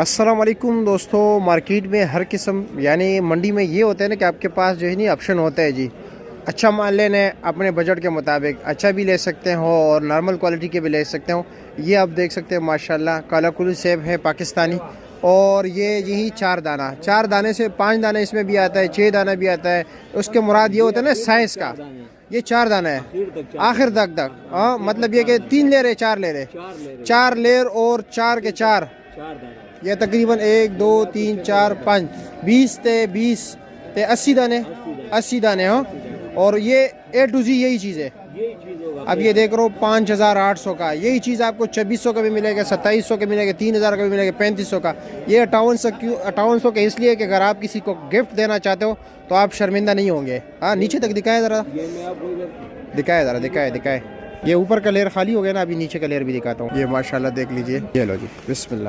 السلام علیکم دوستو، مارکیٹ میں ہر قسم یعنی منڈی میں یہ ہوتا ہے نا کہ آپ کے پاس جو ہے نہیں آپشن ہوتا ہے جی، اچھا مال لینا ہے اپنے بجٹ کے مطابق، اچھا بھی لے سکتے ہو اور نارمل کوالٹی کے بھی لے سکتے ہو۔ یہ آپ دیکھ سکتے ہیں ماشاءاللہ کالا کلو سیب ہے پاکستانی، اور یہ یہی 4 دانے سے 5 دانے اس میں بھی آتا ہے، 6 دانہ بھی آتا ہے۔ اس کے مراد یہ ہوتا ہے نا سائز کا، یہ 4 دانہ ہے آخر تک ہاں، مطلب یہ کہ 3 لے رہے 4 لے رہے 4 لیر اور 4 کے 4 یہ تقریباً 1 2 3 4 5 20 تے 80 دانے ہاں۔ اور یہ A to Z یہی چیز ہے۔ اب یہ دیکھ رہا ہوں 5800 کا، یہی چیز آپ کو 2600 کا بھی ملے گا، 2700 کا ملے گا، 3000 کا بھی ملے گا، 3500 کا۔ یہ 5800 کا اس لیے کہ اگر آپ کسی کو گفٹ دینا چاہتے ہو تو آپ شرمندہ نہیں ہوں گے۔ ہاں نیچے تک دکھائے ذرا، دکھائے یہ اوپر کا لیئر خالی ہو گیا نا، ابھی نیچے کا لیئر بھی دکھاتا ہوں۔ یہ ماشاءاللہ دیکھ لیجئے، یہ لو جی بسم اللہ۔